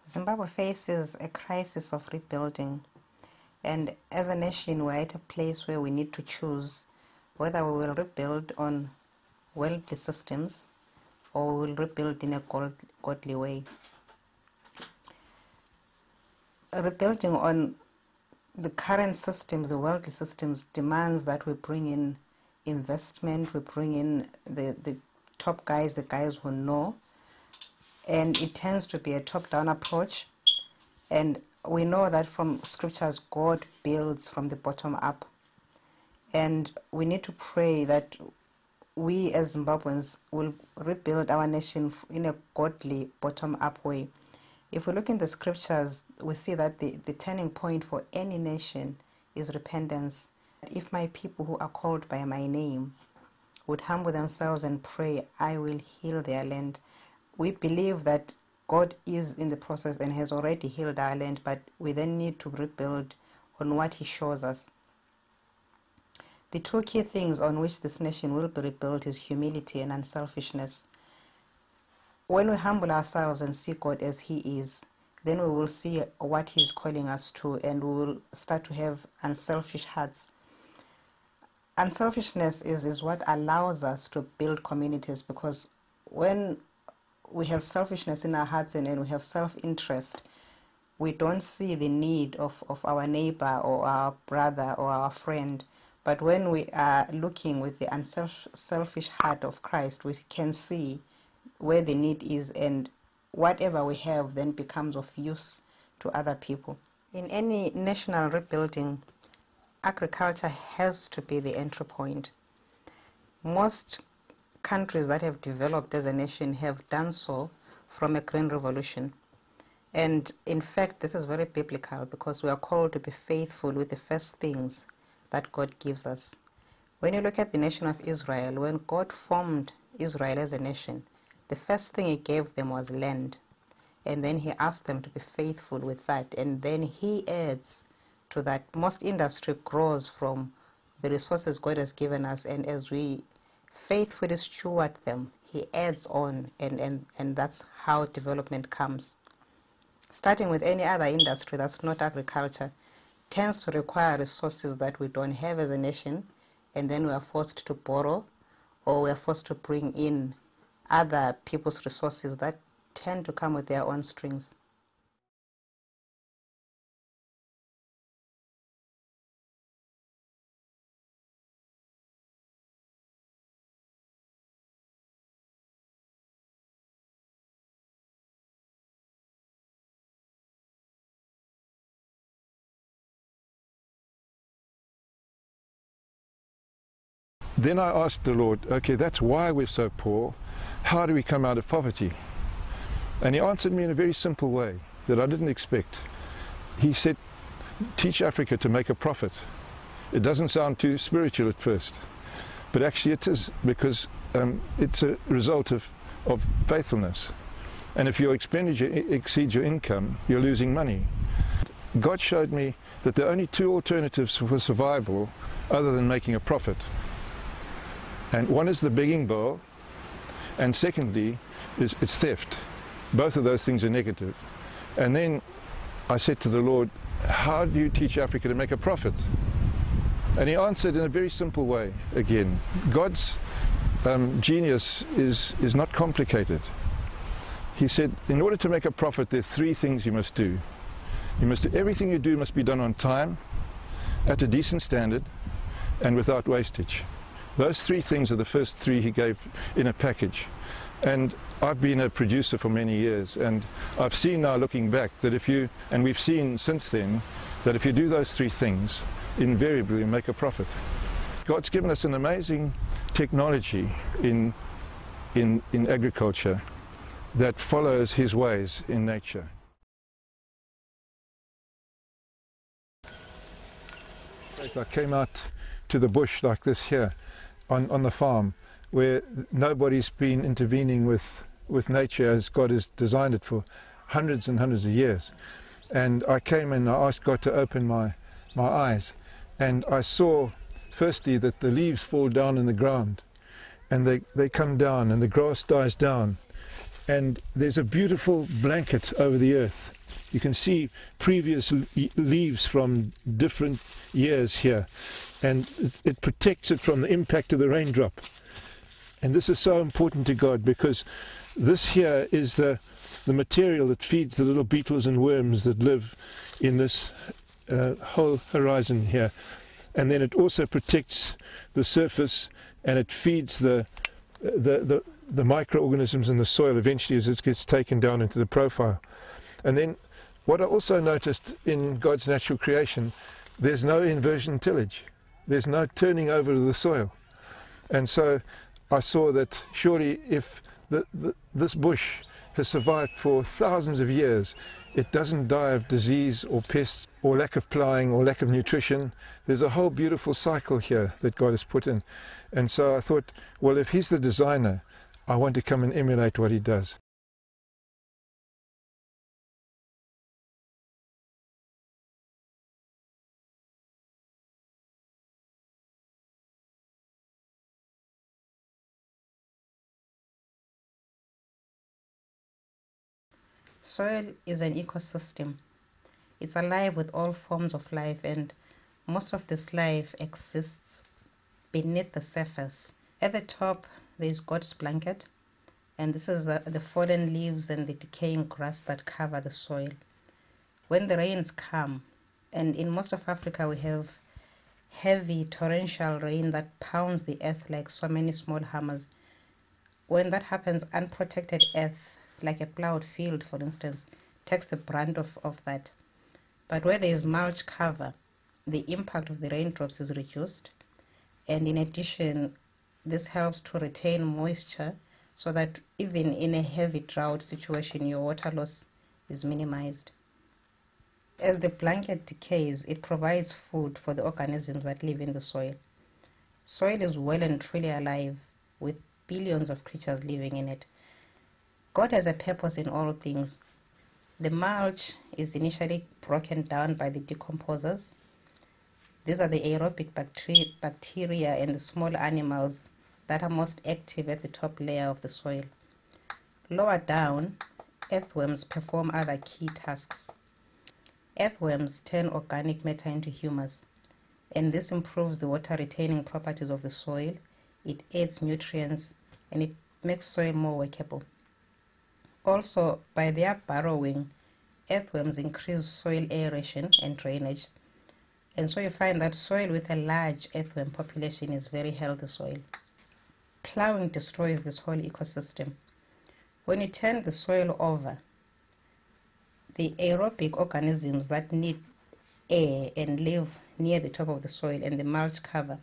Zimbabwe faces a crisis of rebuilding, and as a nation we're at a place where we need to choose whether we will rebuild on worldly systems or we will rebuild in a godly way. Rebuilding on the current systems, the worldly systems, demands that we bring in investment, we bring in the top guys, the guys who know, and it tends to be a top-down approach. And we know that from scriptures, God builds from the bottom up. And we need to pray that we as Zimbabweans will rebuild our nation in a godly bottom-up way. If we look in the scriptures, we see that the turning point for any nation is repentance. If my people who are called by my name would humble themselves and pray, I will heal their land. We believe that God is in the process and has already healed our land, but we then need to rebuild on what He shows us. The two key things on which this nation will be rebuilt is humility and unselfishness. When we humble ourselves and see God as He is, then we will see what He is calling us to, and we will start to have unselfish hearts. Unselfishness is what allows us to build communities, because when we have selfishness in our hearts and we have self-interest, we don't see the need of our neighbor or our brother or our friend. But when we are looking with the unselfish heart of Christ, we can see where the need is, and whatever we have then becomes of use to other people. In any national rebuilding, agriculture has to be the entry point. Most countries that have developed as a nation have done so from a green revolution. And in fact, this is very biblical, because we are called to be faithful with the first things that God gives us. When you look at the nation of Israel, when God formed Israel as a nation, the first thing He gave them was land. And then He asked them to be faithful with that. And then He adds to that. Most industry grows from the resources God has given us, and as we faithfully steward them, He adds on, and that's how development comes. Starting with any other industry that's not agriculture tends to require resources that we don't have as a nation, and then we are forced to borrow, or we are forced to bring in other people's resources that tend to come with their own strings. Then I asked the Lord, okay, that's why we're so poor. How do we come out of poverty? And He answered me in a very simple way that I didn't expect. He said, teach Africa to make a profit. It doesn't sound too spiritual at first, but actually it is, because it's a result of faithfulness. And if your expenditure exceeds your income, you're losing money. God showed me that there are only two alternatives for survival other than making a profit. And one is the begging bowl, and secondly it's theft. Both of those things are negative. And then I said to the Lord, how do you teach Africa to make a profit? And He answered in a very simple way again. God's genius is not complicated. He said, in order to make a profit, there are three things you must do. You must do, everything you do must be done on time, at a decent standard, and without wastage. Those three things are the first three He gave in a package. And I've been a producer for many years, and I've seen now, looking back, that if you, and we've seen since then, that if you do those three things, invariably you make a profit. God's given us an amazing technology in agriculture that follows His ways in nature. I came out to the bush like this here, on the farm, where nobody's been intervening with nature as God has designed it for hundreds and hundreds of years. And I came and I asked God to open my eyes, and I saw firstly that the leaves fall down in the ground, and they come down and the grass dies down, and there's a beautiful blanket over the earth. You can see previous leaves from different years here, and it protects it from the impact of the raindrop. And this is so important to God, because this here is the material that feeds the little beetles and worms that live in this whole horizon here. And then it also protects the surface, and it feeds the microorganisms in the soil eventually as it gets taken down into the profile. And then what I also noticed in God's natural creation, there's no inversion tillage. There's no turning over of the soil. And so I saw that surely if this bush has survived for thousands of years, it doesn't die of disease or pests or lack of ploughing or lack of nutrition. There's a whole beautiful cycle here that God has put in. And so I thought, well, if He's the designer, I want to come and emulate what He does. Soil is an ecosystem. It's alive with all forms of life, and most of this life exists beneath the surface. At the top, there's God's blanket, and this is the fallen leaves and the decaying grass that cover the soil. When the rains come, and in most of Africa we have heavy torrential rain that pounds the earth like so many small hammers. When that happens, unprotected earth, like a plowed field for instance, takes the brunt of that. But where there is mulch cover, the impact of the raindrops is reduced, and in addition, this helps to retain moisture so that even in a heavy drought situation, your water loss is minimized. As the blanket decays, it provides food for the organisms that live in the soil. Soil is well and truly alive, with billions of creatures living in it. God has a purpose in all things. The mulch is initially broken down by the decomposers. These are the aerobic bacteria and the small animals that are most active at the top layer of the soil. Lower down, earthworms perform other key tasks. Earthworms turn organic matter into humus, and this improves the water retaining properties of the soil. It adds nutrients, and it makes soil more workable. Also, by their burrowing, earthworms increase soil aeration and drainage. And so you find that soil with a large earthworm population is very healthy soil. Plowing destroys this whole ecosystem. When you turn the soil over, the aerobic organisms that need air and live near the top of the soil and the mulch cover,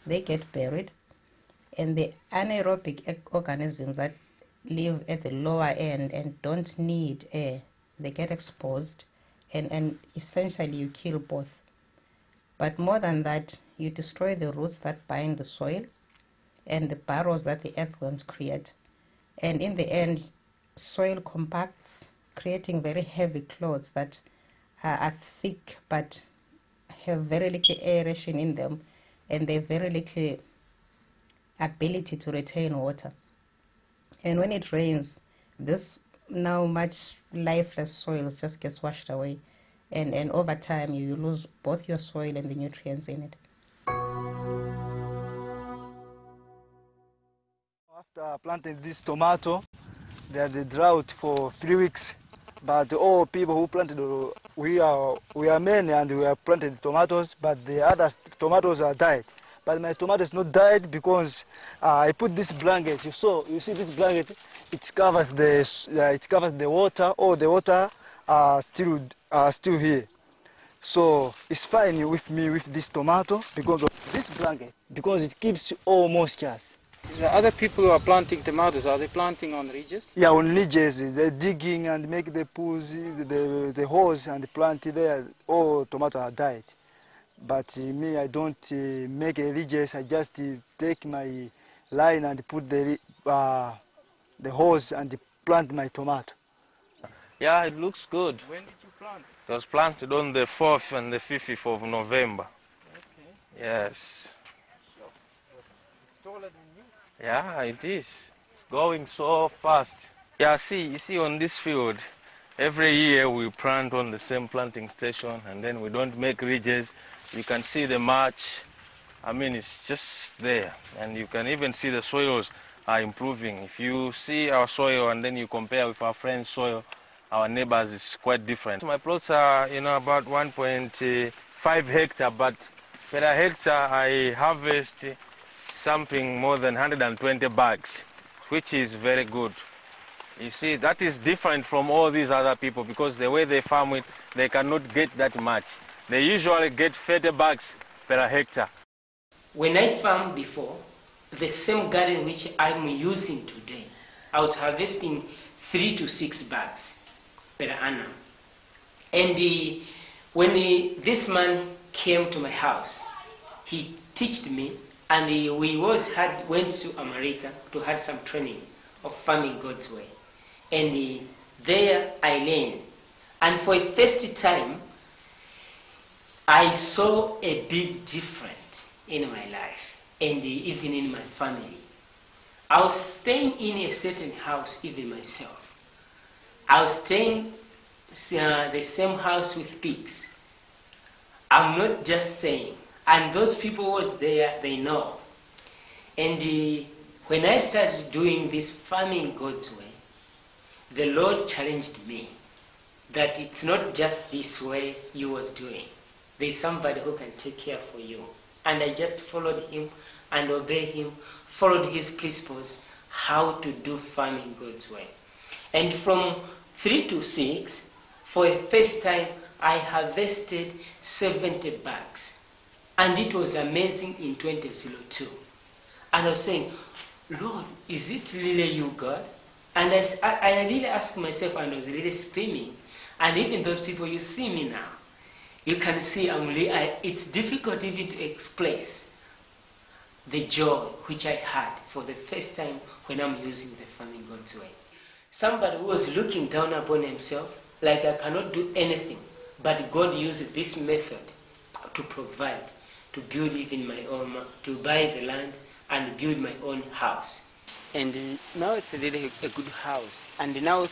they get buried. And the anaerobic organisms that live at the lower end and don't need air, they get exposed, and essentially you kill both. But more than that, you destroy the roots that bind the soil and the burrows that the earthworms create. And in the end, soil compacts, creating very heavy clods that are thick but have very little aeration in them, and they have very little ability to retain water. And when it rains, this now much lifeless soil just gets washed away, and over time you lose both your soil and the nutrients in it. After planting this tomato, they had the drought for 3 weeks, but all people who planted, we are many and we have planted tomatoes, but the other tomatoes are died. But my tomatoes not died because I put this blanket. You see this blanket? It covers the water. All the water are still here. So it's fine with me with this tomato because of this blanket, because it keeps all moisture. The other people who are planting tomatoes, are they planting on ridges? Yeah, on ridges. They're digging and make the pools, the holes and plant there. All tomatoes are died. But me, I don't make a ridges. I just take my line and put the hose and plant my tomato. Yeah, it looks good. When did you plant? It was planted on the 4th and the 5th of November. Okay. Yes. So, it's taller than you. Yeah, it is. It's going so fast. Yeah, see, you see on this field, every year we plant on the same planting station and then we don't make ridges. You can see the mulch. I mean, it's just there. And you can even see the soils are improving. If you see our soil and then you compare with our friend's soil, our neighbors, is quite different. My plots are, about 1.5 hectare, but per hectare I harvest something more than 120 bags, which is very good. You see, that is different from all these other people because the way they farm it, they cannot get that much. They usually get 30 bags per hectare. When I farmed before, the same garden which I'm using today, I was harvesting 3 to 6 bags per annum. And when this man came to my house, he taught me, and we went to America to have some training of farming God's way. And there I learned. And for the first time, I saw a big difference in my life and even in my family. I was staying in a certain house, even myself. I was staying the same house with pigs. I'm not just saying. And those people who was there, they know. And when I started doing this farming God's way, the Lord challenged me that it's not just this way you was doing. There's somebody who can take care for you. And I just followed him and obeyed him, followed his principles, how to do farming God's way. And from 3 to 6, for the first time, I harvested 70 bags. And it was amazing in 2002. And I was saying, Lord, is it really you, God? And I really asked myself, and I was really screaming. And even those people, you see me now, you can see it's difficult even to express the joy which I had for the first time when I'm using the farming God's way. Somebody who was looking down upon himself, like I cannot do anything, but God used this method to provide, to build even my own, to buy the land and build my own house. And now it's really a good house. And now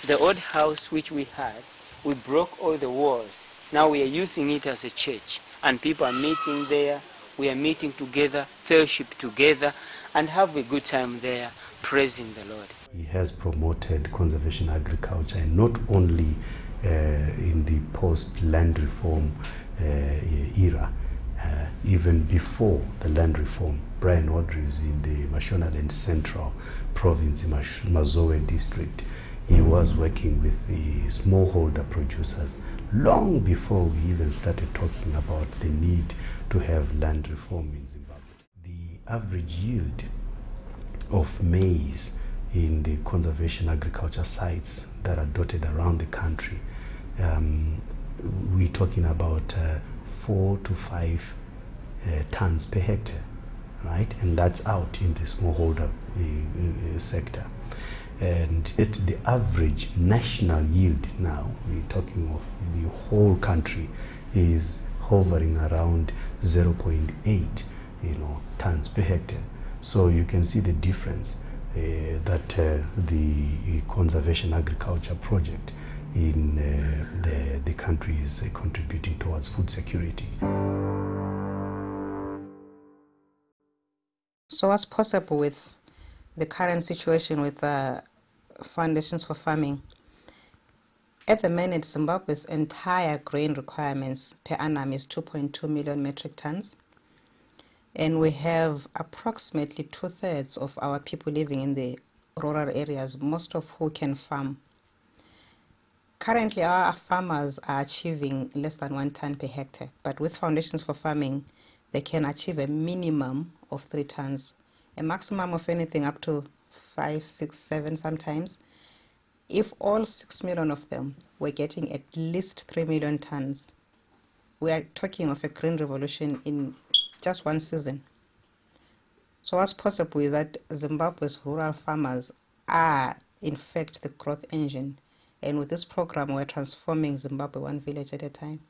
the old house which we had, we broke all the walls. Now we are using it as a church, and people are meeting there. We are meeting together, fellowship together, and have a good time there, praising the Lord. He has promoted conservation agriculture, and not only in the post-land reform era, even before the land reform. Brian Audrey's in the Mashonaland Central Province, in Mazowe district. He was working with the smallholder producers long before we even started talking about the need to have land reform in Zimbabwe. The average yield of maize in the conservation agriculture sites that are dotted around the country, we're talking about 4 to 5 tons per hectare, right? And that's out in the smallholder sector. And the average national yield now, we're talking of the whole country, is hovering around 0.8 tons per hectare. So you can see the difference that the conservation agriculture project in the country is contributing towards food security. So what's possible with the current situation with foundations for farming? At the minute, Zimbabwe's entire grain requirements per annum is 2.2 million metric tons. And we have approximately 2/3 of our people living in the rural areas, most of who can farm. Currently, our farmers are achieving less than 1 ton per hectare, but with foundations for farming, they can achieve a minimum of 3 tons, a maximum of anything up to 5, 6, 7 sometimes. If all 6 million of them were getting at least 3 million tons, we are talking of a green revolution in just one season. So what's possible is that Zimbabwe's rural farmers are, in fact, the growth engine. And with this program, we're transforming Zimbabwe one village at a time.